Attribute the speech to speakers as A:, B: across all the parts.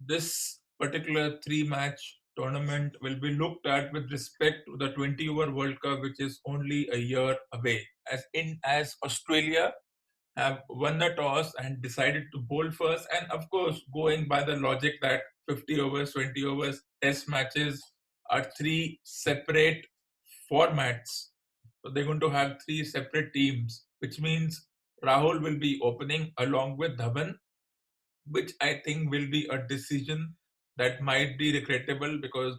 A: this particular three-match tournament will be looked at with respect to the 20-over World Cup, which is only a year away. As Australia have won the toss and decided to bowl first, and of course, going by the logic that 50 overs, 20 overs, test matches are three separate formats. So they're going to have three separate teams, which means Rahul will be opening along with Dhawan, which I think will be a decision that might be regrettable because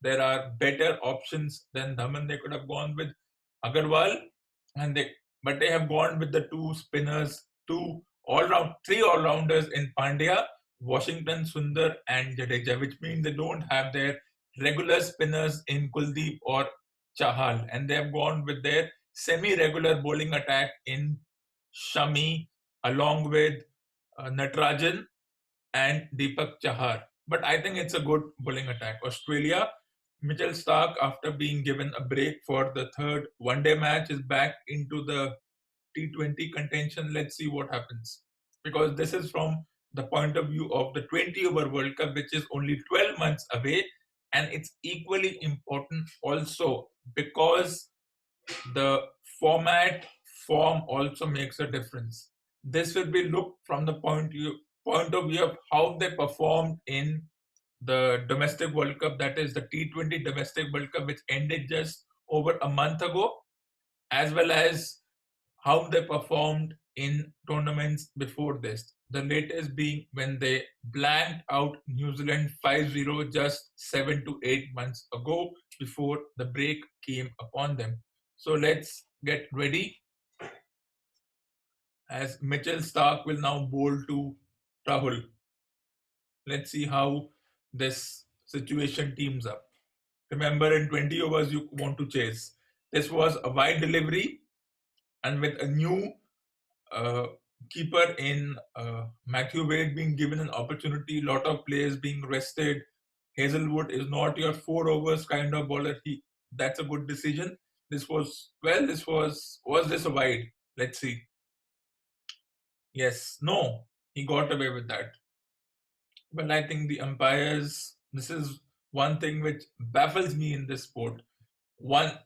A: there are better options than Dhawan. They could have gone with Agarwal, but they have gone with the two spinners, three all rounders in Pandya, Washington, Sundar, and Jadeja, which means they don't have their regular spinners in Kuldeep or Chahal, and they have gone with their semi-regular bowling attack in Shami, along with Natarajan and Deepak Chahar. But I think it's a good bowling attack. Australia, Mitchell Stark, after being given a break for the third one-day match, is back into the T20 contention. Let's see what happens. Because this is from the point of view of the 20-over World Cup, which is only 12 months away. And it's equally important also because the form also makes a difference. This will be looked from the point of view of how they performed in the domestic World Cup, that is the T20 domestic World Cup, which ended just over a month ago, as well as how they performed in tournaments before this. The latest being when they blanked out New Zealand 5-0 just 7 to 8 months ago before the break came upon them. So let's get ready as Mitchell Stark will now bowl to Rahul. Let's see how this situation teams up. Remember, in 20 overs, you want to chase. This was a wide delivery, and with a new keeper in Matthew Wade being given an opportunity, lot of players being rested. Hazelwood is not your 4 overs kind of bowler. That's a good decision. Was this a wide? Let's see. Yes, no, he got away with that. Well, I think the umpires, this is one thing which baffles me in this sport.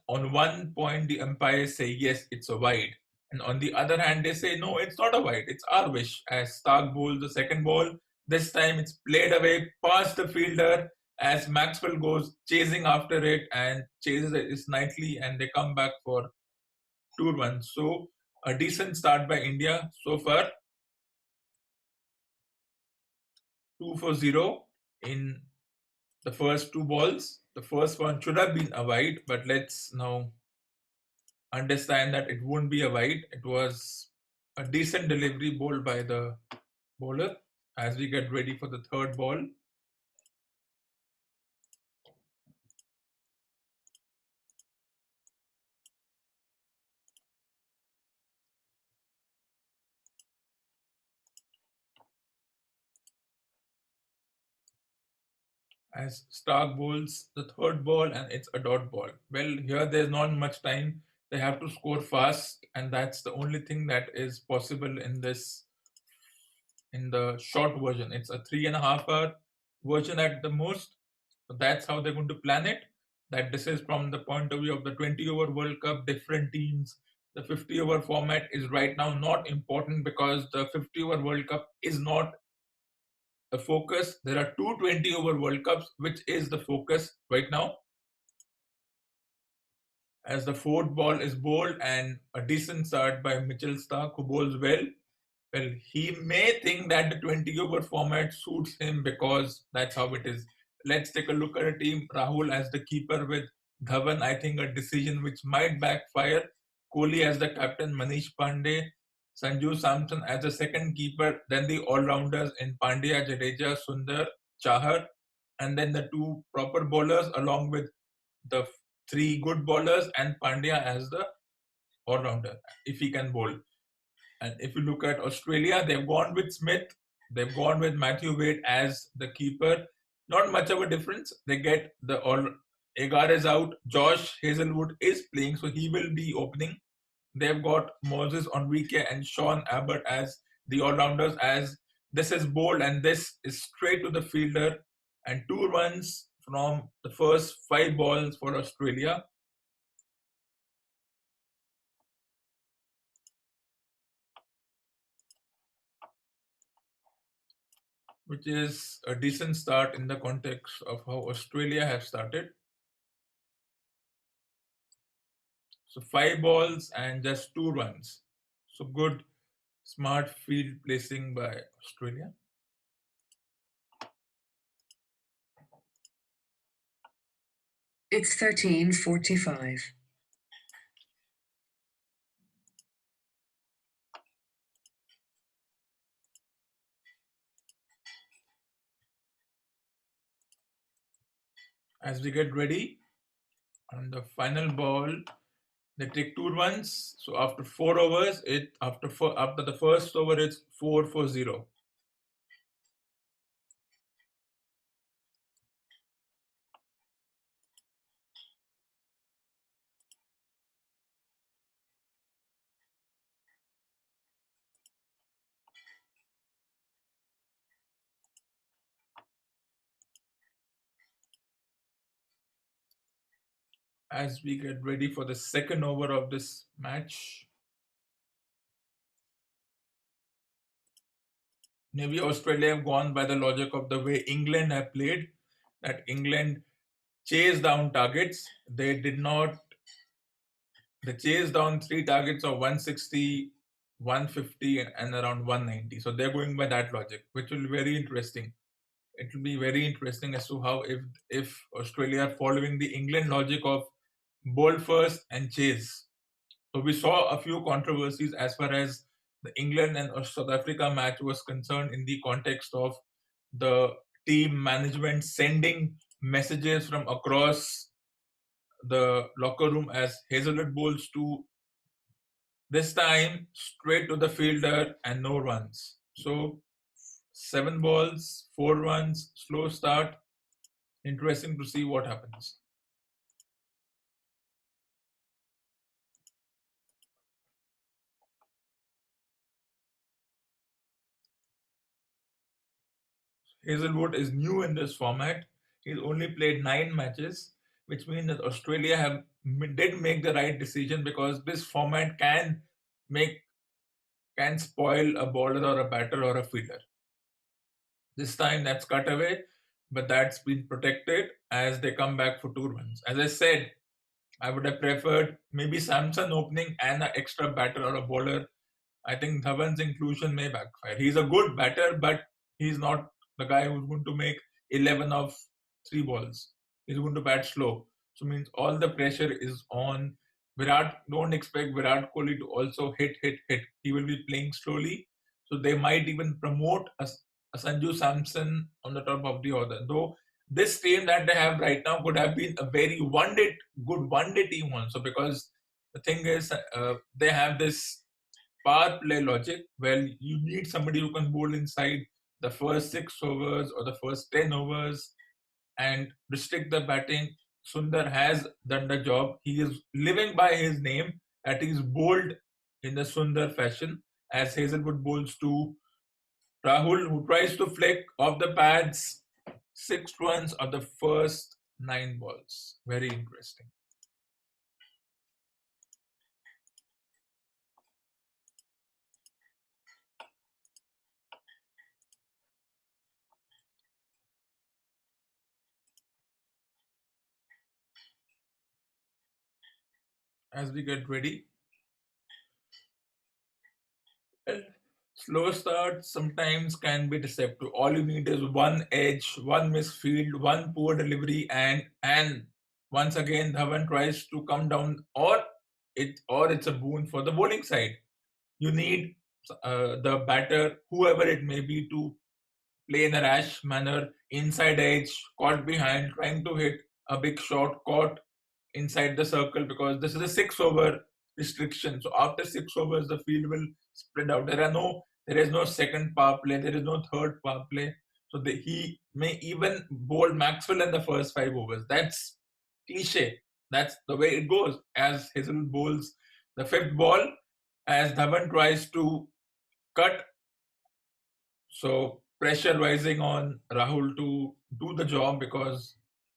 A: On one point, the umpires say, yes, it's a wide. And on the other hand, they say, no, it's not a wide. It's our wish. As Stark bowls the second ball, this time it's played away past the fielder as Maxwell goes chasing after it and chases it nicely, and they come back for 2 runs. So a decent start by India so far. 2 for 0 in the first 2 balls. The first one should have been a wide, but let's now understand that it won't be a wide. It was a decent delivery bowled by the bowler as we get ready for the third ball. As Stark bowls the third ball and it's a dot ball. Well, here there's not much time. They have to score fast, and that's the only thing that is possible in the short version. It's a 3.5 hour version at the most. So that's how they're going to plan it. That this is from the point of view of the 20-over World Cup, different teams. The 50-over format is right now not important because the 50-over World Cup is not the focus. There are two 20-over World Cups, which is the focus right now. As the fourth ball is bowled and a decent start by Mitchell Stark, who bowls well. Well, he may think that the 20-over format suits him because that's how it is. Let's take a look at a team. Rahul as the keeper with Dhawan, I think a decision which might backfire. Kohli as the captain, Manish Pandey, Sanju Samson as the second keeper, then the all-rounders in Pandya, Jadeja, Sundar, Chahar, and then the two proper bowlers along with the 3 good bowlers and Pandya as the all-rounder, if he can bowl. And if you look at Australia, they've gone with Smith, they've gone with Matthew Wade as the keeper. Not much of a difference. They get Agar is out, Josh Hazelwood is playing, so he will be opening. They've got Moses Enrique and Sean Abbott as the all-rounders, as This is bold and this is straight to the fielder, and 2 runs from the first 5 balls for Australia. Which is a decent start in the context of how Australia have started. So 5 balls and just 2 runs. So good, smart field placing by Australia.
B: It's 13:45.
A: As we get ready, on the final ball, they take 2 runs. So after 4 overs, after the first over, it's 4 for 0. As we get ready for the second over of this match, maybe Australia have gone by the logic of the way England have played, that England chase down targets. They chased down 3 targets of 160, 150, and around 190. So they're going by that logic, which will be very interesting. It will be very interesting as to how if Australia are following the England logic of bowl first and chase. So we saw a few controversies as far as the England and South Africa match was concerned in the context of the team management sending messages from across the locker room as Hazelwood bowls to this time straight to the fielder and no runs. So 7 balls, 4 runs, slow start. Interesting to see what happens. Hazelwood is new in this format. He's only played 9 matches, which means that Australia did make the right decision, because this format can spoil a bowler or a batter or a fielder. This time that's cut away, but that's been protected as they come back for 2 runs. As I said, I would have preferred maybe Samson opening and an extra batter or a bowler. I think Dhawan's inclusion may backfire. He's a good batter, but he's not the guy who's going to make 11 of 3 balls. He's going to bat slow. So means all the pressure is on Virat. Don't expect Virat Kohli to also hit, hit, hit. He will be playing slowly. So they might even promote a Sanju Samson on the top of the order. Though this team that they have right now could have been a very good one-day team also, because the thing is, they have this power play logic where you need somebody who can bowl inside the first 6 overs or the first 10 overs and restrict the batting. Sundar has done the job. He is living by his name, that he's bowled in the Sundar fashion, as Hazelwood bowls to Rahul, who tries to flick off the pads 6 runs of the first 9 balls. Very interesting. As we get ready, well, slow start sometimes can be deceptive. All you need is one edge, one misfield, one poor delivery, and once again Dhawan tries to come down, or it's a boon for the bowling side. You need the batter, whoever it may be, to play in a rash manner, inside edge, caught behind, trying to hit a big shot, caught inside the circle, because this is a 6 over restriction. So after 6 overs, the field will spread out. There is no second power play, there is no third power play. So he may even bowl Maxwell in the first 5 overs. That's cliche. That's the way it goes. As Hazel bowls the fifth ball, as Dhawan tries to cut So pressure rising on Rahul to do the job because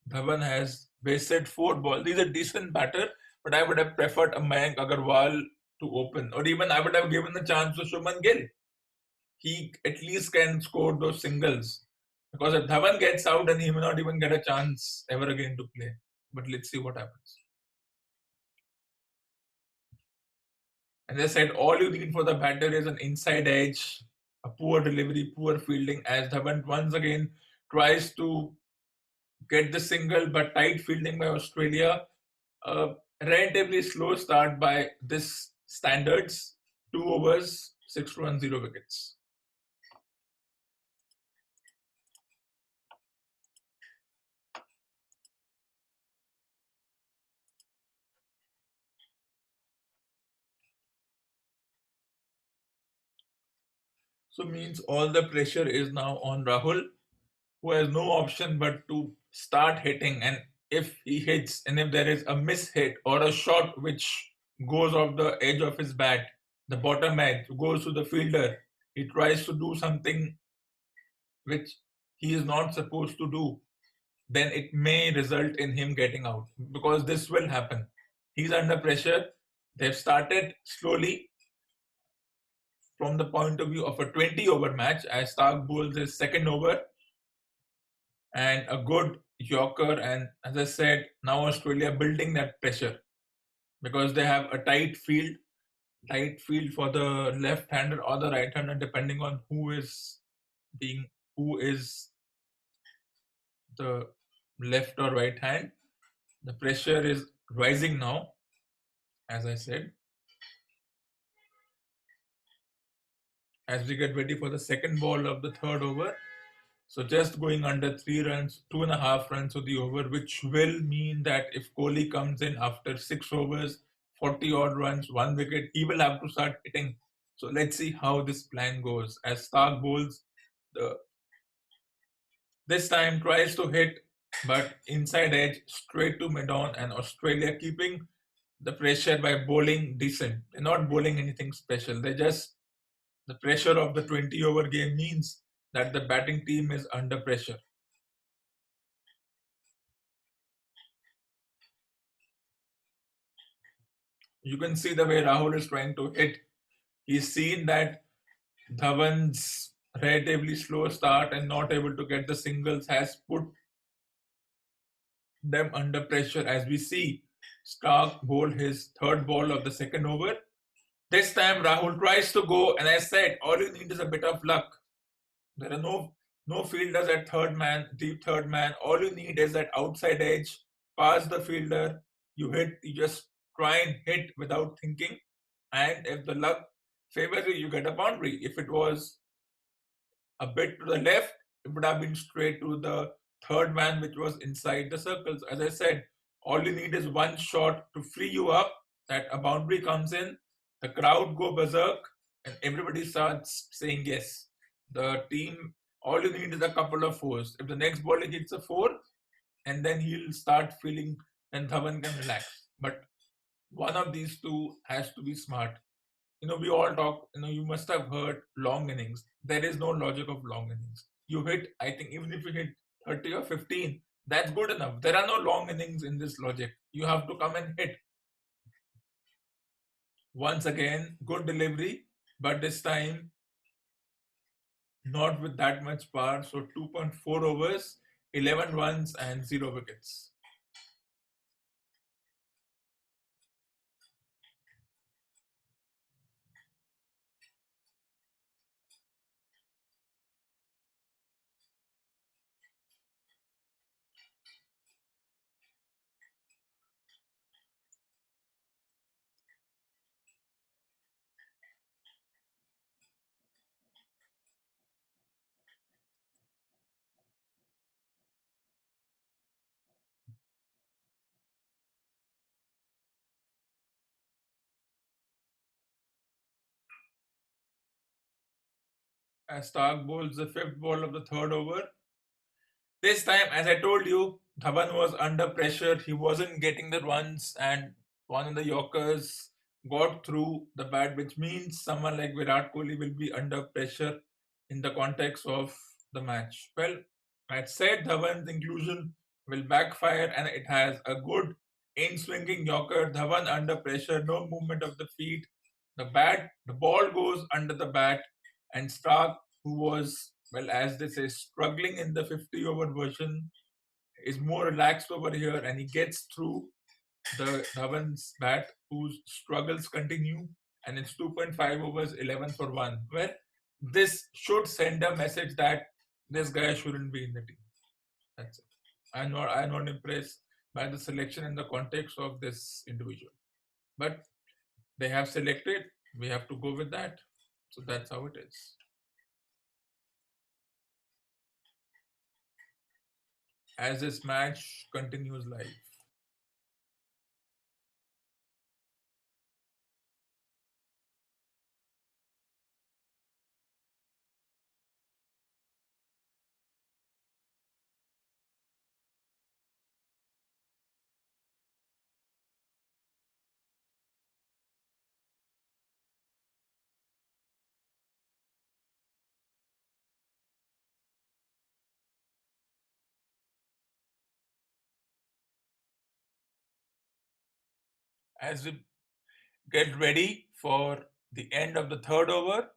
A: Dhawan has wasted 4 balls. He's a decent batter, but I would have preferred a Mayank Agarwal to open, or even I would have given the chance to Shubman Gill. He at least can score those singles. Because if Dhawan gets out, then he may not even get a chance ever again to play. But let's see what happens. As I said, all you need for the batter is an inside edge, a poor delivery, poor fielding, as Dhawan once again tries to get the single, but tight fielding by Australia. A relatively slow start by this standards, 2 overs, 6 runs, 0 wickets. So means all the pressure is now on Rahul, who has no option but to start hitting. And if he hits, and if there is a miss hit or a shot which goes off the edge of his bat, the bottom edge goes to the fielder, he tries to do something which he is not supposed to do, then it may result in him getting out because this will happen. He's under pressure. They've started slowly from the point of view of a 20-over match as Stark bowls his second over and a good Yorker. And as I said, now Australia building that pressure because they have a tight field for the left-hander or the right-hander, depending on being who is the left or right hand. The pressure is rising now, as I said, as we get ready for the second ball of the third over. So just going under 3 runs, 2.5 runs to the over, which will mean that if Kohli comes in after 6 overs, 40 odd runs, 1 wicket, he will have to start hitting. So let's see how this plan goes. As Stark bowls, the this time tries to hit, but inside edge straight to mid on, and Australia keeping the pressure by bowling decent. They're not bowling anything special. They just the pressure of the 20-over game means that the batting team is under pressure. You can see the way Rahul is trying to hit. He's seen that Dhawan's relatively slow start and not able to get the singles has put them under pressure. As we see, Stark bowled his third ball of the second over. This time Rahul tries to go, and I said, all you need is a bit of luck. There are no fielders at third man, deep third man. All you need is that outside edge, pass the fielder, you hit, you just try and hit without thinking. And if the luck favors you, you get a boundary. If it was a bit to the left, it would have been straight to the third man, which was inside the circles. As I said, all you need is one shot to free you up, that a boundary comes in, the crowd go berserk, and everybody starts saying yes. The team, all you need is a couple of fours. If the next ball hits a four, and then he'll start feeling, and Dhawan can relax. But one of these two has to be smart. We all talk, you must have heard long innings. There is no logic of long innings. You hit, I think, even if you hit 30 or 15, that's good enough. There are no long innings in this logic. You have to come and hit. Once again, good delivery, but this time not with that much power. So 2.4 overs, 11 runs, and 0 wickets. As Stark bowls the fifth ball of the third over. This time, as I told you, Dhawan was under pressure. He wasn't getting the runs, and one of the Yorkers got through the bat, which means someone like Virat Kohli will be under pressure. in the context of the match? Well, I said Dhawan's inclusion will backfire and it has a good in-swinging Yorker. Dhawan under pressure, no movement of the feet. The ball goes under the bat, and Stark, who was, well, as they say, struggling in the 50 over version, is more relaxed over here and he gets through the Dhawan's bat, whose struggles continue, and it's 2.5 overs, 11 for 1. Well, this should send a message that this guy shouldn't be in the team. That's it. I'm not impressed by the selection in the context of this individual. But they have selected, we have to go with that. So that's how it is. As this match continues live. As we get ready for the end of the third over,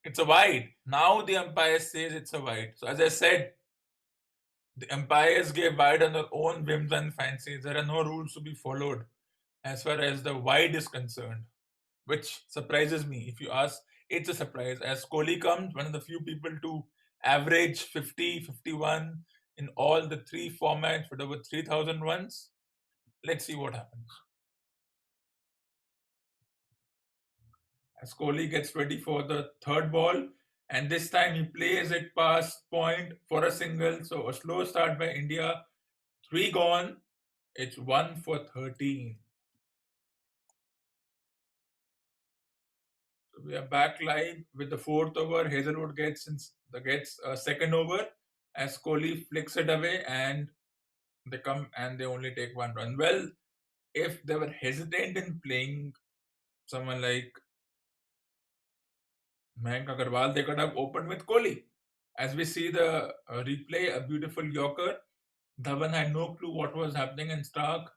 A: it's a wide. Now the umpire says it's a wide. So as I said, the umpires gave wide on their own whims and fancies. There are no rules to be followed as far as the wide is concerned, which surprises me. If you ask, it's a surprise. As Kohli comes, one of the few people to average 50, 51 in all the three formats with over 3,000 runs. Let's see what happens. As Kohli gets ready for the third ball, and this time he plays it past point for a single. So a slow start by India. Three gone. It's 1 for 13. So we are back live with the fourth over. Hazelwood gets a second over as Kohli flicks it away, and they come and they only take one run. Well, if they were hesitant in playing someone like Mayank Agarwal, they could have opened with Kohli. As we see the replay, a beautiful Yorker. Dhawan had no clue what was happening, and Stark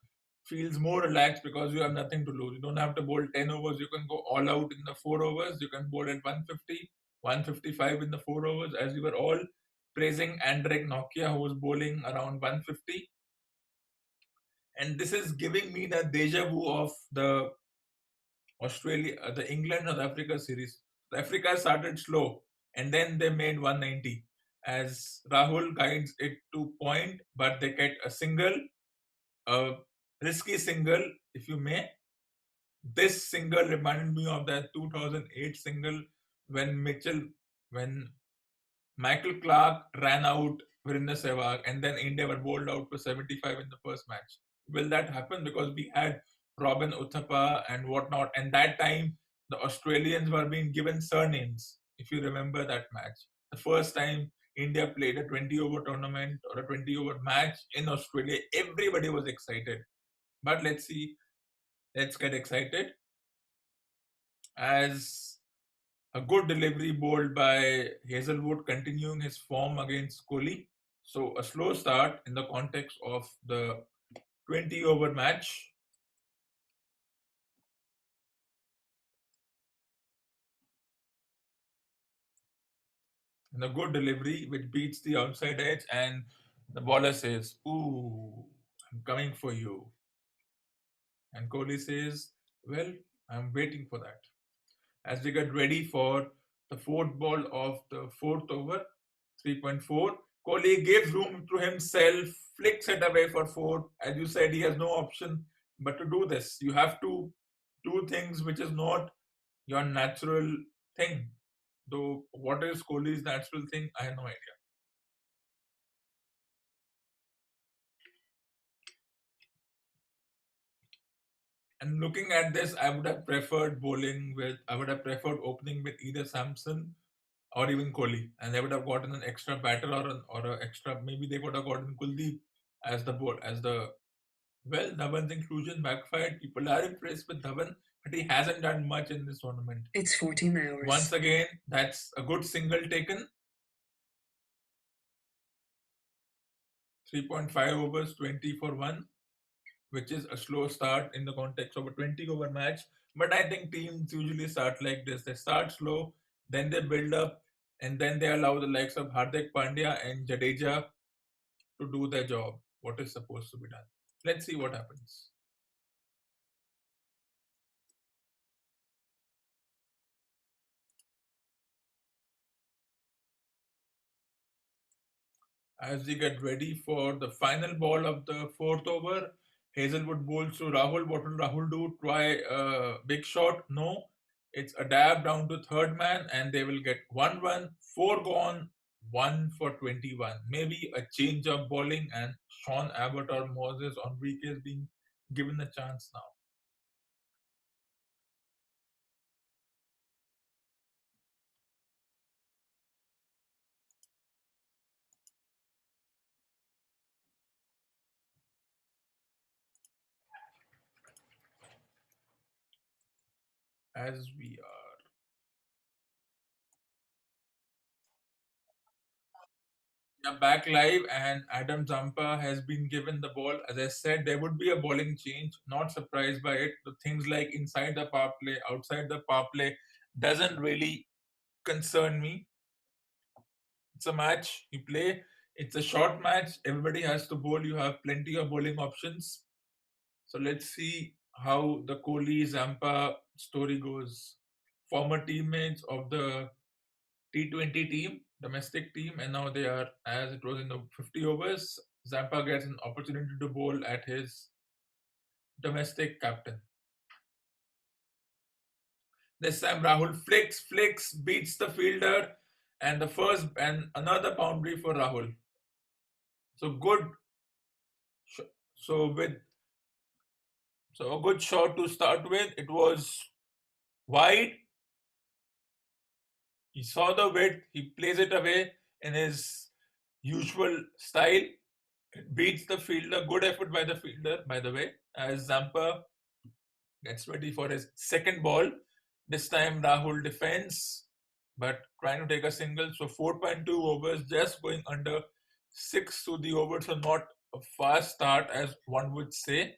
A: feels more relaxed because you have nothing to lose. You don't have to bowl 10 overs. You can go all out in the 4 overs. You can bowl at 150, 155 in the 4 overs, as we were all praising Andrek Nokia, who was bowling around 150. And this is giving me the deja vu of the the England South Africa series. Africa started slow and then they made 190 as Rahul guides it to point, but they get a single, a risky single, if you may. This single reminded me of that 2008 single when when Michael Clark ran out Virender Sehwag, and then India were bowled out for 75 in the first match. Will that happen? Because we had Robin Uthappa and whatnot, and that time the Australians were being given surnames. If you remember that match, the first time India played a 20 over tournament or a 20 over match in Australia, everybody was excited. But let's see, let's get excited as a good delivery bowled by Hazelwood, continuing his form against Kohli. So a slow start in the context of the 20 over match. And a good delivery which beats the outside edge, and the bowler says, "Ooh, I'm coming for you." And Kohli says, "Well, I'm waiting for that." As we get ready for the fourth ball of the fourth over, 3.4. Kohli gives room to himself, flicks it away for four. As you said, he has no option but to do this. You have to do things which is not your natural thing. Though, what is Kohli's natural thing? I have no idea. And looking at this, I would have preferred I would have preferred opening with either Samson or even Kohli, and they would have gotten an extra batter or an extra. Maybe they would have gotten Kuldeep as the board as the well. Dhawan's inclusion backfired. People are impressed with Dhawan. but he hasn't done much in this tournament.
B: It's 14
A: Once
B: hours.
A: again, that's a good single taken. 3.5 overs, 20 for 1, which is a slow start in the context of a 20 over match. But I think teams usually start like this: they start slow, then they build up, and then they allow the likes of Hardik Pandya and Jadeja to do their job, what is supposed to be done. Let's see what happens. As we get ready for the final ball of the fourth over, Hazelwood bowls to Rahul. What will Rahul do? Try a big shot? No. It's a dab down to third man, and they will get one run, four gone, one for 21. Maybe a change of bowling, and Sean Abbott or Moses Enriquez being given a chance now. As we are back live, and Adam Zampa has been given the ball. As I said, there would be a bowling change. Not surprised by it. The things like inside the power play, outside the power play, doesn't really concern me. It's a match you play. It's a short match. Everybody has to bowl. You have plenty of bowling options. So let's see how the Kohli Zampa story goes. Former teammates of the T20 team, domestic team, and now they are, as it was in the 50 overs, Zampa gets an opportunity to bowl at his domestic captain. This time Rahul flicks, beats the fielder, and the first and another boundary for Rahul. So good, so with so a good shot to start with. It was wide. He saw the width. He plays it away in his usual style. It beats the fielder. Good effort by the fielder, by the way, as Zampa gets ready for his second ball. This time Rahul defends, but trying to take a single. So 4.2 overs, just going under 6 to the over. So not a fast start as one would say.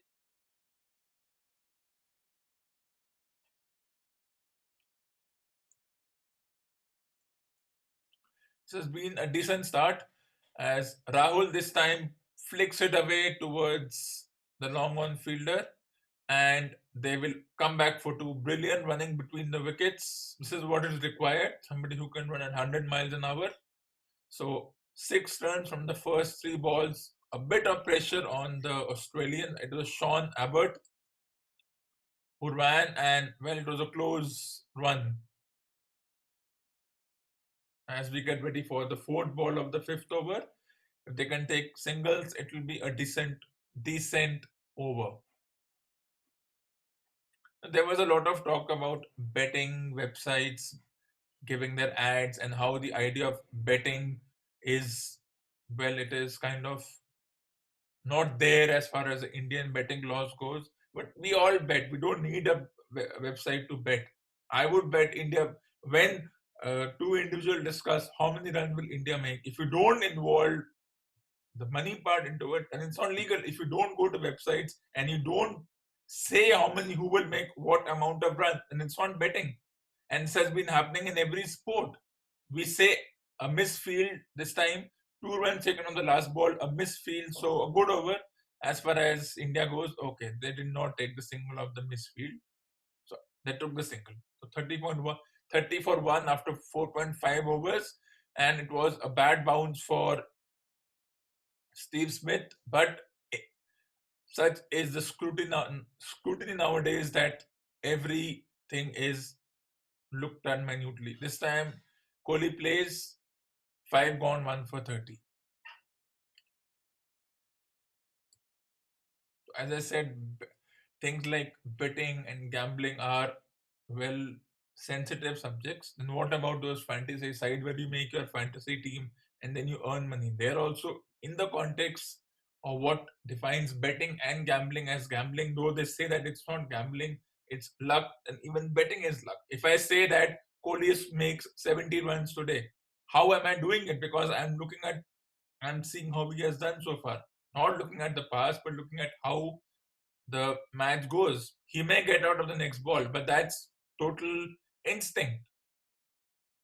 A: This has been a decent start as Rahul this time flicks it away towards the long on fielder, and they will come back for two. Brilliant running between the wickets. This is what is required. Somebody who can run at 100 miles an hour. So 6 runs from the first 3 balls. A bit of pressure on the Australian. It was Sean Abbott who ran, and well, it was a close run. As we get ready for the fourth ball of the fifth over, if they can take singles, it will be a decent over. There was a lot of talk about betting websites giving their ads and how the idea of betting is, well, it is kind of not there as far as the Indian betting laws goes. But we all bet. We don't need a website to bet. I would bet India when two individuals discuss how many runs will India make. If you don't involve the money part into it, and it's not legal if you don't go to websites and you don't say how many who will make what amount of run, and it's not betting. And this has been happening in every sport. We say a misfield this time, 2 runs taken on the last ball, a misfield, so a good over. As far as India goes, okay, they did not take the single of the misfield, so they took the single. So 30.1, 30 for 1 after 4.5 overs, and it was a bad bounce for Steve Smith, but such is the scrutiny nowadays that everything is looked at minutely. This time, Kohli plays 5 gone, 1 for 30. As I said, things like betting and gambling are well sensitive subjects. Then what about those fantasy side where you make your fantasy team and then you earn money? They're also in the context of what defines betting and gambling as gambling, though they say that it's not gambling, It's luck, and even betting is luck. If I say that Kohli makes 70 runs today, how am I doing it? Because I'm seeing how he has done so far. Not looking at the past, but looking at how the match goes. He may get out of the next ball, but that's total instinct.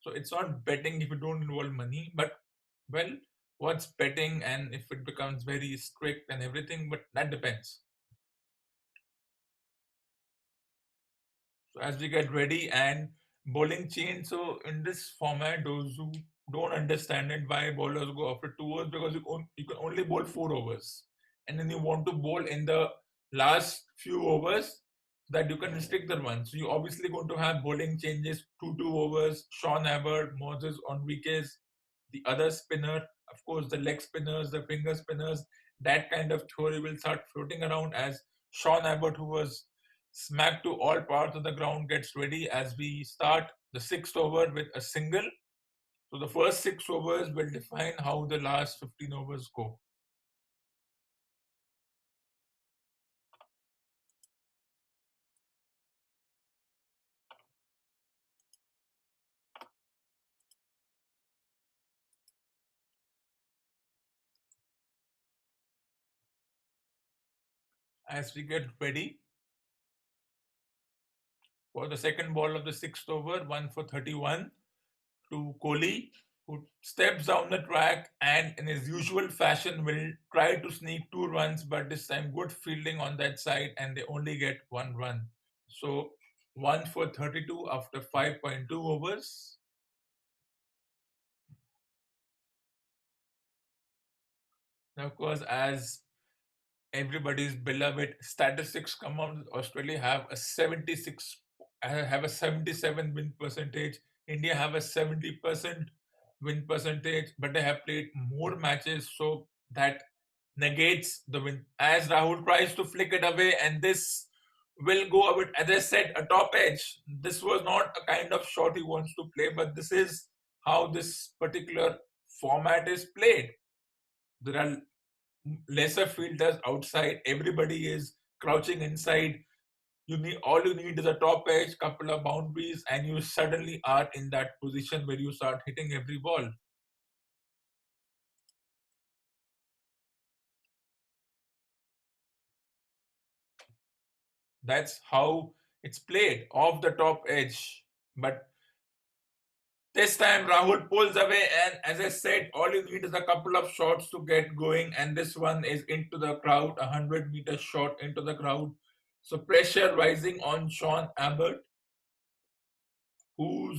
A: So it's not betting if you don't involve money, but well, what's betting and if it becomes very strict and everything, but that depends. So as we get ready and bowling change, so in this format, those who don't understand it, why bowlers go after 2 overs, because you can only bowl 4 overs, and then you want to bowl in the last few overs that you can restrict the runs. So you're obviously going to have bowling changes, 2 overs. Sean Abbott, Moses Enriquez, the other spinner, of course, the leg spinners, the finger spinners. That kind of theory will start floating around as Sean Abbott, who was smack to all parts of the ground, gets ready as we start the sixth over with a single. So the first 6 overs will define how the last 15 overs go. As we get ready for the second ball of the sixth over, 1 for 31 to Kohli, who steps down the track and in his usual fashion will try to sneak 2 runs, but this time good fielding on that side and they only get 1 run. So 1 for 32 after 5.2 overs. Now, of course, as everybody's beloved statistics come out, Australia have a 76, have a 77 win percentage. India have a 70% win percentage, but they have played more matches, so that negates the win. As Rahul tries to flick it away, and this will go a bit, as I said, a top edge. This was not a kind of shot he wants to play, but this is how this particular format is played. There are lesser fielders outside. Everybody is crouching inside. All you need is a top edge, couple of boundaries, and you suddenly are in that position where you start hitting every ball. That's how it's played off the top edge. But this time Rahul pulls away, and as I said, all you need is a couple of shots to get going, and this one is into the crowd, 100-meter shot into the crowd. So pressure rising on Sean Abbott, who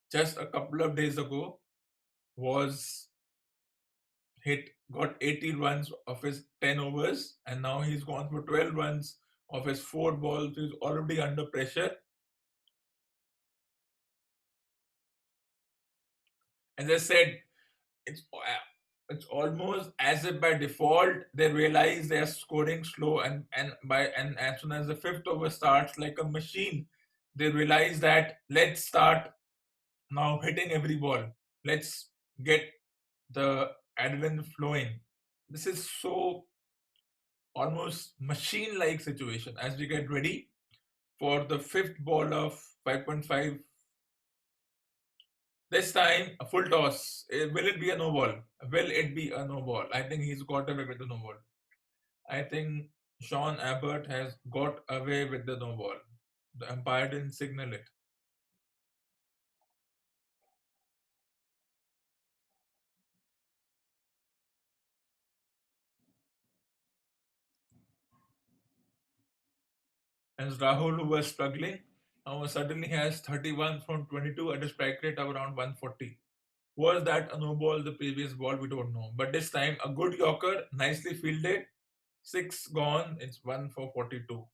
A: just a couple of days ago was got 80 runs of his 10 overs, and now he's gone for 12 runs of his 4 balls. He's already under pressure. As I said, it's almost as if by default they realize they're scoring slow, and as soon as the fifth over starts like a machine, they realize that let's start now hitting every ball. Let's get the adrenaline flowing. This is so almost machine-like situation as we get ready for the fifth ball of 5.5. This time, a full toss. Will it be a no ball? Will it be a no ball? I think he's got away with the no ball. I think Sean Abbott has got away with the no ball. The umpire didn't signal it. And Rahul, who was struggling, now suddenly has 31 from 22 at a strike rate of around 140. Was that a no ball the previous ball? We don't know. But this time, a good Yorker, nicely fielded, 6 gone, it's 1 for 42.